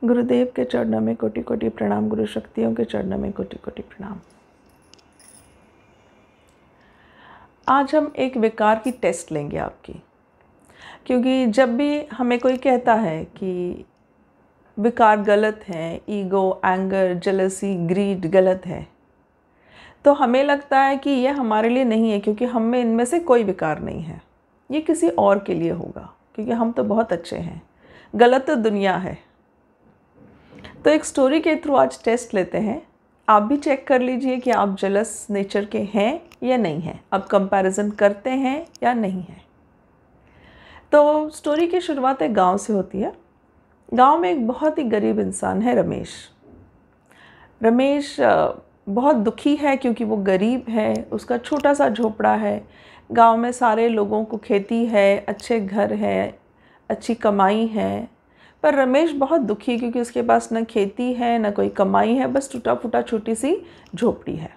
गुरुदेव के चरणों में कोटि कोटि प्रणाम, गुरु शक्तियों के चरणों में कोटि कोटि प्रणाम। आज हम एक विकार की टेस्ट लेंगे आपकी, क्योंकि जब भी हमें कोई कहता है कि विकार गलत है, ईगो, एंगर, जेलसी, ग्रीड गलत है, तो हमें लगता है कि यह हमारे लिए नहीं है, क्योंकि हम में इनमें से कोई विकार नहीं है, ये किसी और के लिए होगा, क्योंकि हम तो बहुत अच्छे हैं, गलत तो दुनिया है। तो एक स्टोरी के थ्रू आज टेस्ट लेते हैं। आप भी चेक कर लीजिए कि आप जेलस नेचर के हैं या नहीं हैं, आप कंपैरिजन करते हैं या नहीं हैं। तो स्टोरी की शुरुआत एक गांव से होती है। गांव में एक बहुत ही गरीब इंसान है, रमेश। रमेश बहुत दुखी है क्योंकि वो गरीब है, उसका छोटा सा झोपड़ा है। गांव में सारे लोगों को खेती है, अच्छे घर है, अच्छी कमाई है, पर रमेश बहुत दुखी क्योंकि उसके पास न खेती है न कोई कमाई है, बस टूटा फूटा छोटी सी झोपड़ी है।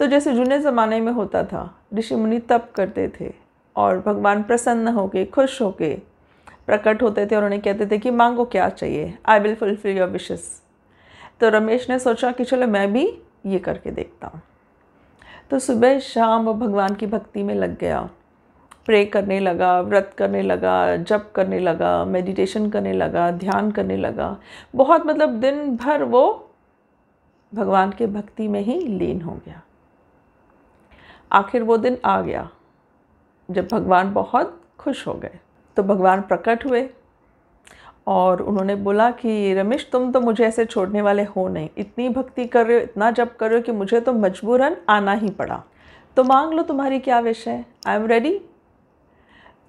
तो जैसे जूने ज़माने में होता था, ऋषि मुनि तप करते थे और भगवान प्रसन्न होके, खुश होके प्रकट होते थे और उन्हें कहते थे कि मांगो क्या चाहिए, I will fulfil your wishes. तो रमेश ने सोचा कि चलो मैं भी ये करके देखता हूँ। तो सुबह शाम वो भगवान की भक्ति में लग गया, प्रे करने लगा, व्रत करने लगा, जप करने लगा, मेडिटेशन करने लगा, ध्यान करने लगा। बहुत दिन भर वो भगवान के भक्ति में ही लीन हो गया। आखिर वो दिन आ गया जब भगवान बहुत खुश हो गए। तो भगवान प्रकट हुए और उन्होंने बोला कि रमेश, तुम तो मुझे ऐसे छोड़ने वाले हो नहीं, इतनी भक्ति कर रहे हो, इतना जप कर रहे हो कि मुझे तो मजबूरन आना ही पड़ा। तो मांग लो, तुम्हारी क्या विश है, आई एम रेडी।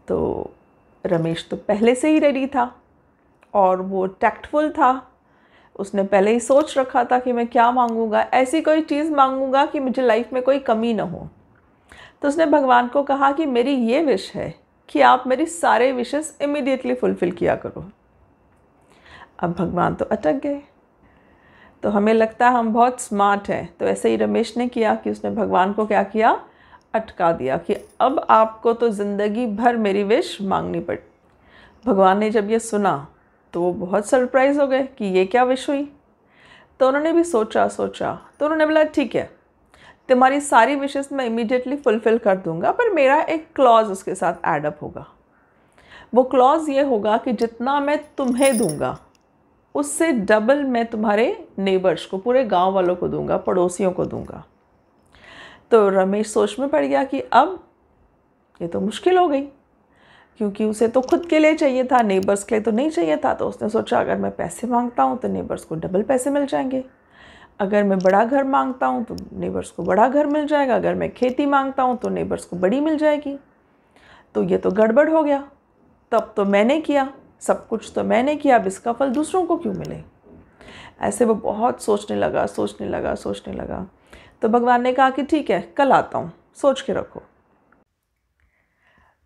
तो रमेश तो पहले से ही रेडी था और वो टैक्टफुल था। उसने पहले ही सोच रखा था कि मैं क्या मांगूंगा, ऐसी कोई चीज़ मांगूंगा कि मुझे लाइफ में कोई कमी ना हो। तो उसने भगवान को कहा कि मेरी ये विश है कि आप मेरी सारे विशेस इमीडिएटली फुलफ़िल किया करो। अब भगवान तो अटक गए। तो हमें लगता है हम बहुत स्मार्ट हैं, तो ऐसे ही रमेश ने किया कि उसने भगवान को क्या किया, अटका दिया कि अब आपको तो ज़िंदगी भर मेरी विश मांगनी पड़ी। भगवान ने जब ये सुना तो वो बहुत सरप्राइज़ हो गए कि ये क्या विश हुई। तो उन्होंने भी सोचा तो उन्होंने बोला ठीक है, तुम्हारी सारी विशेस मैं इमीडिएटली फुलफ़िल कर दूंगा, पर मेरा एक क्लॉज उसके साथ ऐडअप होगा। वो क्लॉज ये होगा कि जितना मैं तुम्हें दूंगा उससे डबल मैं तुम्हारे नेबर्स को, पूरे गांव वालों को दूंगा, पड़ोसियों को दूंगा। तो रमेश सोच में पड़ गया कि अब ये तो मुश्किल हो गई, क्योंकि उसे तो खुद के लिए चाहिए था, नेबर्स के लिए तो नहीं चाहिए था। तो उसने सोचा अगर मैं पैसे मांगता हूँ तो नेबर्स को डबल पैसे मिल जाएंगे, अगर मैं बड़ा घर मांगता हूँ तो नेबर्स को बड़ा घर मिल जाएगा, अगर मैं खेती मांगता हूँ तो नेबर्स को बड़ी मिल जाएगी। तो ये तो गड़बड़ हो गया, तब तो मैंने किया, सब कुछ तो मैंने किया, अब इसका फल दूसरों को क्यों मिले। ऐसे वो बहुत सोचने लगा। तो भगवान ने कहा कि ठीक है, कल आता हूँ, सोच के रखो।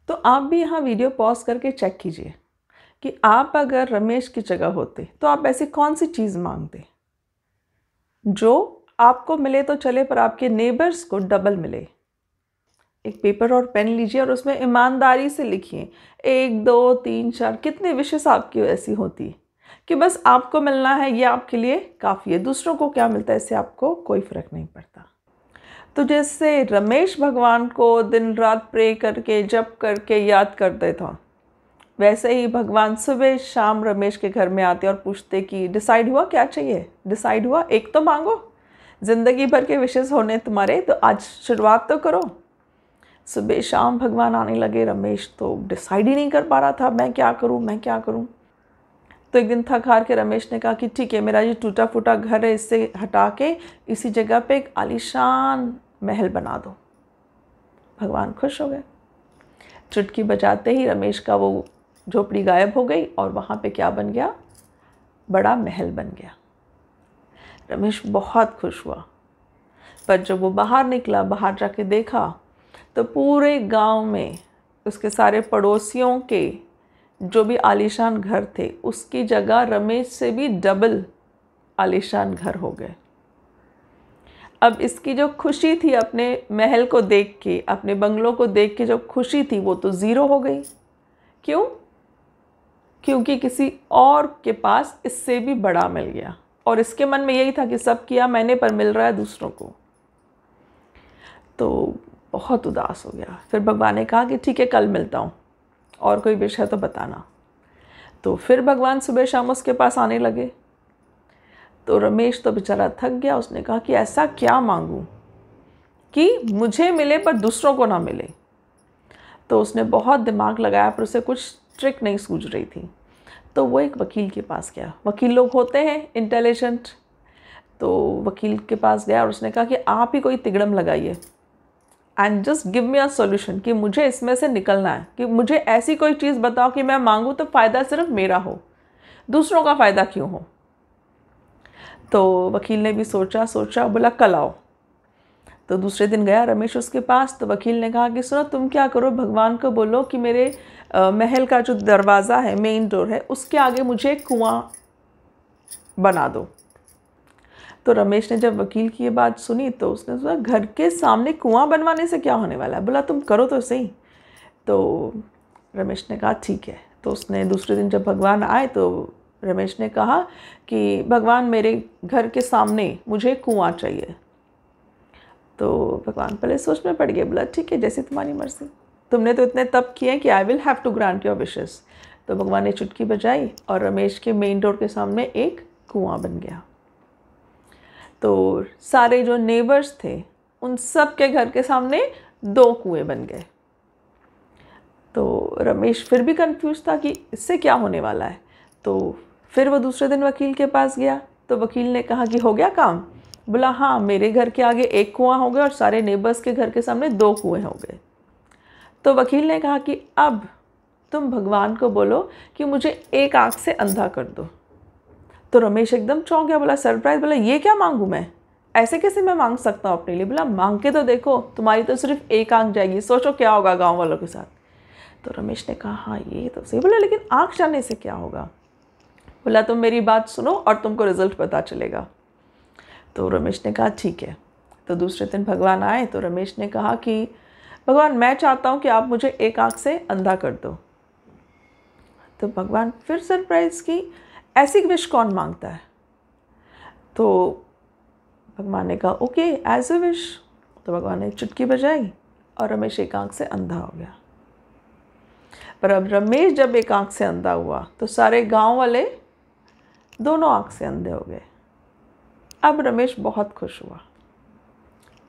तो आप भी यहाँ वीडियो पॉज करके चेक कीजिए कि आप अगर रमेश की जगह होते तो आप ऐसी कौन सी चीज़ मांगते जो आपको मिले तो चले, पर आपके नेबर्स को डबल मिले। एक पेपर और पेन लीजिए और उसमें ईमानदारी से लिखिए 1, 2, 3, 4 कितनी विशेस आपकी ऐसी होती कि बस आपको मिलना है, ये आपके लिए काफ़ी है, दूसरों को क्या मिलता है इससे आपको कोई फ़र्क नहीं पड़ता। तो जैसे रमेश भगवान को दिन रात प्रे करके, जप करके याद करते था, वैसे ही भगवान सुबह शाम रमेश के घर में आते और पूछते कि डिसाइड हुआ क्या चाहिए, डिसाइड हुआ, एक तो मांगो, ज़िंदगी भर के विशेस होने तुम्हारे, तो आज शुरुआत तो करो। सुबह शाम भगवान आने लगे। रमेश तो डिसाइड ही नहीं कर पा रहा था, मैं क्या करूं। तो एक दिन थक हार के रमेश ने कहा कि ठीक है, मेरा ये टूटा फूटा घर है, इससे हटा के इसी जगह पे एक आलीशान महल बना दो। भगवान खुश हो गए। चुटकी बजाते ही रमेश का वो झोपड़ी गायब हो गई और वहाँ पे क्या बन गया, बड़ा महल बन गया। रमेश बहुत खुश हुआ, पर जब वो बाहर निकला, बाहर जाके देखा तो पूरे गांव में उसके सारे पड़ोसियों के जो भी आलीशान घर थे, उसकी जगह रमेश से भी डबल आलीशान घर हो गए। अब इसकी जो खुशी थी अपने महल को देख के, अपने बंगलों को देख के जो खुशी थी, वो तो ज़ीरो हो गई। क्यों? क्योंकि किसी और के पास इससे भी बड़ा मिल गया, और इसके मन में यही था कि सब किया मैंने पर मिल रहा है दूसरों को। तो बहुत उदास हो गया। फिर भगवान ने कहा कि ठीक है, कल मिलता हूँ, और कोई विश है तो बताना। तो फिर भगवान सुबह शाम उसके पास आने लगे। तो रमेश तो बेचारा थक गया। उसने कहा कि ऐसा क्या मांगूं कि मुझे मिले पर दूसरों को ना मिले। तो उसने बहुत दिमाग लगाया, पर उसे कुछ ट्रिक नहीं सूझ रही थी। तो वो एक वकील के पास गया। वकील लोग होते हैं इंटेलिजेंट। तो वकील के पास गया और उसने कहा कि आप ही कोई तिगड़म लगाइए and just give me a solution, कि मुझे इसमें से निकलना है, कि मुझे ऐसी कोई चीज़ बताओ कि मैं मांगूँ तो फ़ायदा सिर्फ मेरा हो, दूसरों का फ़ायदा क्यों हो। तो वकील ने भी सोचा सोचा, बोला कल आओ। तो दूसरे दिन गया रमेश उसके पास। तो वकील ने कहा कि सुनो, तुम क्या करो, भगवान को बोलो कि मेरे महल का जो दरवाज़ा है, मेन डोर है, उसके आगे मुझे एक कुआं बना दो। तो रमेश ने जब वकील की ये बात सुनी तो उसने सोचा, घर के सामने कुआं बनवाने से क्या होने वाला है, बोला तुम करो तो सही। तो रमेश ने कहा ठीक है। तो उसने दूसरे दिन जब भगवान आए तो रमेश ने कहा कि भगवान, मेरे घर के सामने मुझे कुआं चाहिए। तो भगवान पहले सोच में पड़ गए। बोला ठीक है, जैसी तुम्हारी मर्जी, तुमने तो इतने तप किए कि I will have to grant your wishes. तो भगवान ने चुटकी बजाई और रमेश के मेन डोर के सामने एक कुआं बन गया। तो सारे जो नेबर्स थे उन सब के घर के सामने 2 कुएं बन गए। तो रमेश फिर भी कंफ्यूज था कि इससे क्या होने वाला है। तो फिर वो दूसरे दिन वकील के पास गया। तो वकील ने कहा कि हो गया काम। बोला हाँ, मेरे घर के आगे एक कुआं हो गया और सारे नेबर्स के घर के सामने 2 कुएं हो गए। तो वकील ने कहा कि अब तुम भगवान को बोलो कि मुझे एक आँख से अंधा कर दो। तो रमेश एकदम चौंक गया। बोला सरप्राइज, बोला ये क्या मांगूँ मैं, ऐसे कैसे मैं मांग सकता हूँ अपने लिए। बोला मांग के तो देखो, तुम्हारी तो सिर्फ एक आँख जाएगी, सोचो क्या होगा गाँव वालों के साथ। तो रमेश ने कहा हाँ ये तो सही। बोला लेकिन आँख जाने से क्या होगा। बोला तुम मेरी बात सुनो और तुमको रिजल्ट पता चलेगा। तो रमेश ने कहा ठीक है। तो दूसरे दिन भगवान आए तो रमेश ने कहा कि भगवान, मैं चाहता हूँ कि आप मुझे एक आँख से अंधा कर दो। तो भगवान फिर सरप्राइज की, ऐसी विश कौन मांगता है। तो भगवान ने कहा ओके, एज अ विश। तो भगवान ने चुटकी बजाई और रमेश एक आँख से अंधा हो गया। पर अब रमेश जब एक आँख से अंधा हुआ तो सारे गांव वाले दोनों आँख से अंधे हो गए। अब रमेश बहुत खुश हुआ।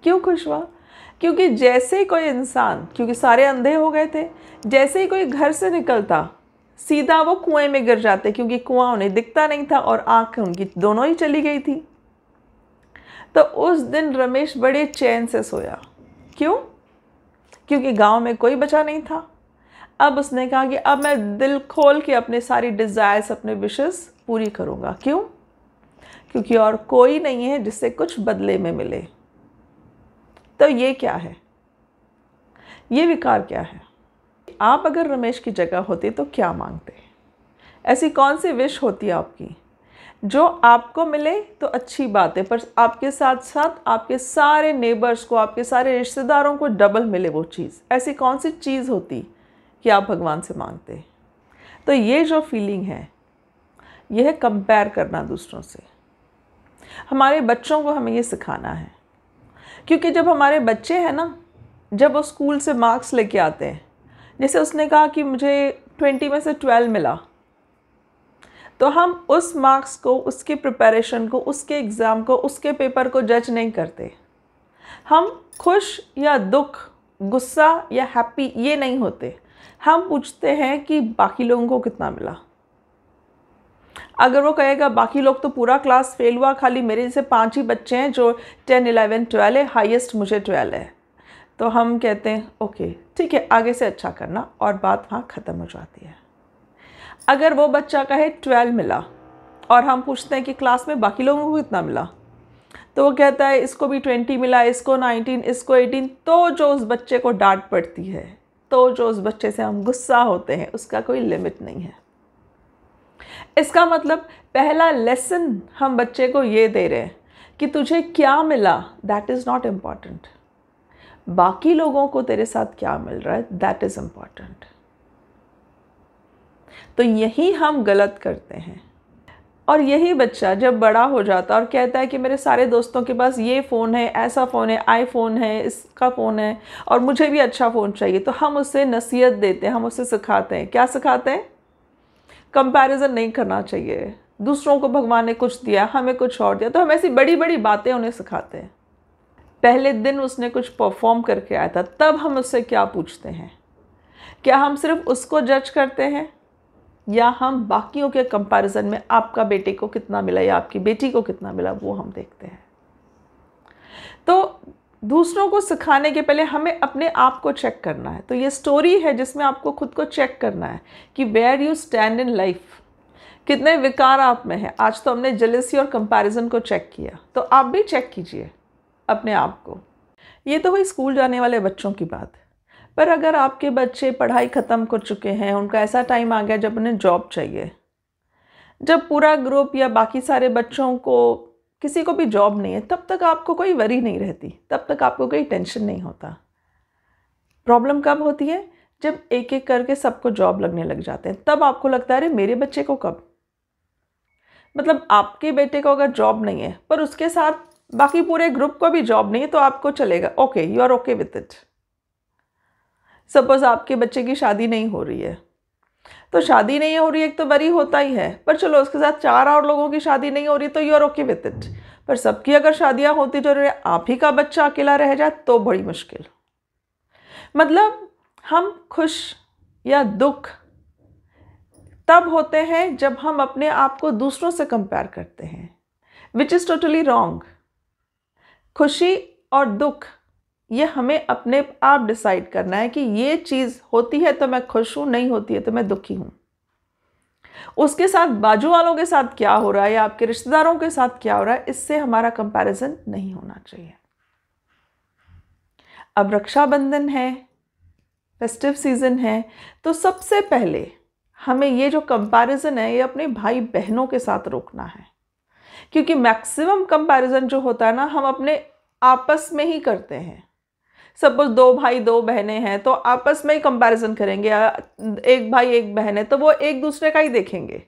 क्यों खुश हुआ? क्योंकि जैसे ही कोई इंसान, क्योंकि सारे अंधे हो गए थे, जैसे ही कोई घर से निकलता सीधा वो कुएं में गिर जाते, क्योंकि कुआं उन्हें दिखता नहीं था और आँख उनकी दोनों ही चली गई थी। तो उस दिन रमेश बड़े चैन से सोया। क्यों? क्योंकि गांव में कोई बचा नहीं था। अब उसने कहा कि अब मैं दिल खोल के अपने सारी डिज़ायर्स, अपने विशेस पूरी करूँगा। क्यों? क्योंकि और कोई नहीं है जिससे कुछ बदले में मिले। तो ये क्या है? ये विकार क्या है? आप अगर रमेश की जगह होते तो क्या मांगते? ऐसी कौन सी विश होती है आपकी जो आपको मिले तो अच्छी बात है, पर आपके साथ साथ आपके सारे नेबर्स को, आपके सारे रिश्तेदारों को डबल मिले वो चीज़? ऐसी कौन सी चीज़ होती कि आप भगवान से मांगते? तो ये जो फीलिंग है, यह है कंपेयर करना दूसरों से। हमारे बच्चों को हमें ये सिखाना है, क्योंकि जब हमारे बच्चे हैं ना, जब वो स्कूल से मार्क्स लेके आते हैं, जैसे उसने कहा कि मुझे 20 में से 12 मिला, तो हम उस मार्क्स को, उसकी प्रिपरेशन को, उसके एग्ज़ाम को, उसके पेपर को जज नहीं करते। हम खुश या दुख, गुस्सा या हैप्पी ये नहीं होते। हम पूछते हैं कि बाकी लोगों को कितना मिला। अगर वो कहेगा बाकी लोग तो पूरा क्लास फेल हुआ, खाली मेरे जैसे 5 ही बच्चे हैं जो 10, 11, 12 है, हाईएस्ट मुझे 12 है, तो हम कहते हैं ओके ठीक है, आगे से अच्छा करना, और बात वहाँ ख़त्म हो जाती है। अगर वो बच्चा कहे 12 मिला और हम पूछते हैं कि क्लास में बाकी लोगों को कितना मिला, तो वो कहता है इसको भी 20 मिला, इसको 19, इसको 18, तो जो उस बच्चे को डांट पड़ती है, तो जो उस बच्चे से हम गुस्सा होते हैं, उसका कोई लिमिट नहीं है। इसका मतलब पहला लेसन हम बच्चे को ये दे रहे हैं कि तुझे क्या मिला दैट इज़ नॉट इम्पॉर्टेंट, बाकी लोगों को तेरे साथ क्या मिल रहा है दैट इज़ इम्पॉर्टेंट। तो यही हम गलत करते हैं। और यही बच्चा जब बड़ा हो जाता है और कहता है कि मेरे सारे दोस्तों के पास ये फ़ोन है, ऐसा फ़ोन है, आईफ़ोन है, इसका फ़ोन है और मुझे भी अच्छा फ़ोन चाहिए, तो हम उसे नसीहत देते हैं, हम उसे सिखाते हैं। क्या सिखाते हैं? कंपैरिजन नहीं करना चाहिए, दूसरों को भगवान ने कुछ दिया, हमें कुछ और दिया। तो हम ऐसी बड़ी बड़ी बातें उन्हें सिखाते हैं। पहले दिन उसने कुछ परफॉर्म करके आया था, तब हम उससे क्या पूछते हैं? क्या हम सिर्फ उसको जज करते हैं या हम बाकियों के कंपैरिजन में आपका बेटे को कितना मिला या आपकी बेटी को कितना मिला वो हम देखते हैं? तो दूसरों को सिखाने के पहले हमें अपने आप को चेक करना है। तो ये स्टोरी है जिसमें आपको खुद को चेक करना है कि where you stand in life, कितने विकार आप में हैं। आज तो हमने जेलसी और कंपैरिजन को चेक किया, तो आप भी चेक कीजिए अपने आप को। ये तो हुई स्कूल जाने वाले बच्चों की बात। पर अगर आपके बच्चे पढ़ाई ख़त्म कर चुके हैं, उनका ऐसा टाइम आ गया जब उन्हें जॉब चाहिए, जब पूरा ग्रुप या बाकी सारे बच्चों को किसी को भी जॉब नहीं है, तब तक आपको कोई वरी नहीं रहती, तब तक आपको कोई टेंशन नहीं होता। प्रॉब्लम कब होती है? जब एक एक करके सबको जॉब लगने लग जाते हैं, तब आपको लगता है अरे मेरे बच्चे को कब। मतलब आपके बेटे को अगर जॉब नहीं है पर उसके साथ बाकी पूरे ग्रुप को भी जॉब नहीं है, तो आपको चलेगा, okay, you are okay with it. Suppose आपके बच्चे की शादी नहीं हो रही है, तो शादी नहीं हो रही है, एक तो वरी होता ही है, पर चलो उसके साथ 4 और लोगों की शादी नहीं हो रही तो you are okay with it. पर सबकी अगर शादियां होती जो आप ही का बच्चा अकेला रह जाए तो बड़ी मुश्किल। मतलब हम खुश या दुख तब होते हैं जब हम अपने आप को दूसरों से कंपेयर करते हैं, विच इज़ टोटली रॉन्ग। खुशी और दुख ये हमें अपने आप डिसाइड करना है कि ये चीज़ होती है तो मैं खुश हूँ, नहीं होती है तो मैं दुखी हूँ। उसके साथ बाजू वालों के साथ क्या हो रहा है या आपके रिश्तेदारों के साथ क्या हो रहा है, इससे हमारा कंपैरिजन नहीं होना चाहिए। अब रक्षाबंधन है, फेस्टिव सीजन है, तो सबसे पहले हमें ये जो कंपैरिजन है ये अपने भाई बहनों के साथ रोकना है। क्योंकि मैक्सिमम कंपैरिजन जो होता है ना, हम अपने आपस में ही करते हैं। सपोज 2 भाई 2 बहनें हैं तो आपस में ही कंपैरिजन करेंगे, या एक भाई एक बहन है तो वो एक दूसरे का ही देखेंगे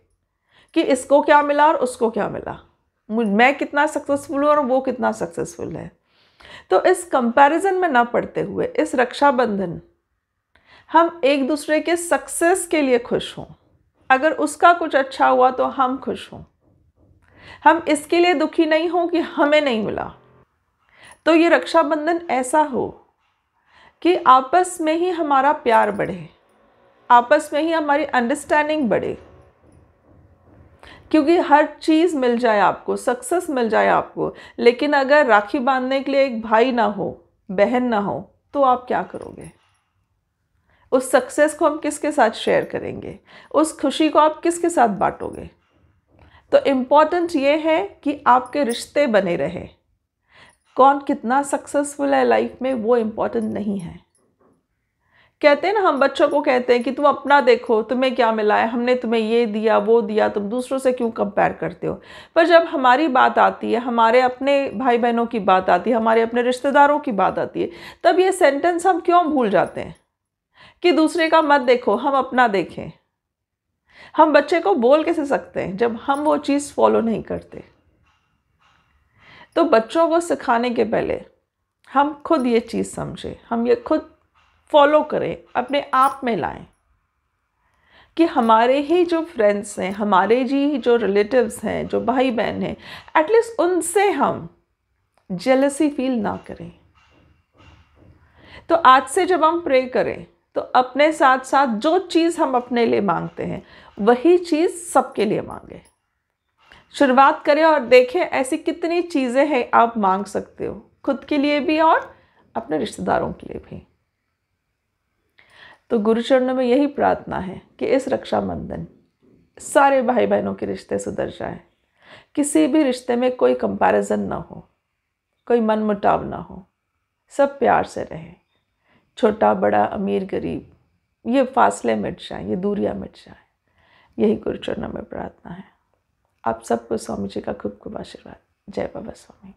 कि इसको क्या मिला और उसको क्या मिला, मैं कितना सक्सेसफुल हूँ और वो कितना सक्सेसफुल है। तो इस कंपैरिजन में ना पड़ते हुए इस रक्षाबंधन हम एक दूसरे के सक्सेस के लिए खुश हों। अगर उसका कुछ अच्छा हुआ तो हम खुश हों, हम इसके लिए दुखी नहीं हों कि हमें नहीं मिला। तो ये रक्षाबंधन ऐसा हो कि आपस में ही हमारा प्यार बढ़े, आपस में ही हमारी अंडरस्टैंडिंग बढ़े। क्योंकि हर चीज़ मिल जाए आपको, सक्सेस मिल जाए आपको, लेकिन अगर राखी बांधने के लिए एक भाई ना हो, बहन ना हो, तो आप क्या करोगे? उस सक्सेस को हम किसके साथ शेयर करेंगे? उस खुशी को आप किसके साथ बांटोगे? तो इम्पॉर्टेंट ये है कि आपके रिश्ते बने रहे। कौन कितना सक्सेसफुल है लाइफ में वो इम्पॉर्टेंट नहीं है। कहते हैं ना, हम बच्चों को कहते हैं कि तुम अपना देखो, तुम्हें क्या मिला है, हमने तुम्हें ये दिया वो दिया, तुम दूसरों से क्यों कंपेयर करते हो। पर जब हमारी बात आती है, हमारे अपने भाई बहनों की बात आती है, हमारे अपने रिश्तेदारों की बात आती है, तब ये सेंटेंस हम क्यों भूल जाते हैं कि दूसरे का मत देखो, हम अपना देखें। हम बच्चे को बोल कैसे सकते हैं जब हम वो चीज़ फॉलो नहीं करते। तो बच्चों को सिखाने के पहले हम खुद ये चीज़ समझें, हम ये खुद फॉलो करें, अपने आप में लाएं कि हमारे ही जो फ्रेंड्स हैं, हमारे जी जो रिलेटिव्स हैं, जो भाई बहन हैं, एटलीस्ट उनसे हम जेलसी फील ना करें। तो आज से जब हम प्रे करें तो अपने साथ साथ जो चीज़ हम अपने लिए मांगते हैं वही चीज़ सबके लिए मांगे। शुरुआत करें और देखें ऐसी कितनी चीज़ें हैं आप मांग सकते हो, खुद के लिए भी और अपने रिश्तेदारों के लिए भी। तो गुरुचरणों में यही प्रार्थना है कि इस रक्षाबंधन सारे भाई बहनों के रिश्ते सुधर जाएं, किसी भी रिश्ते में कोई कंपैरिजन ना हो, कोई मनमुटाव ना हो, सब प्यार से रहें। छोटा बड़ा अमीर गरीब ये फासले मिट जाएं, ये दूरियां मिट जाएं, यही गुरुचरणों में प्रार्थना है। आप सबको स्वामी जी का खूब खूब आशीर्वाद। जय बाबा स्वामी।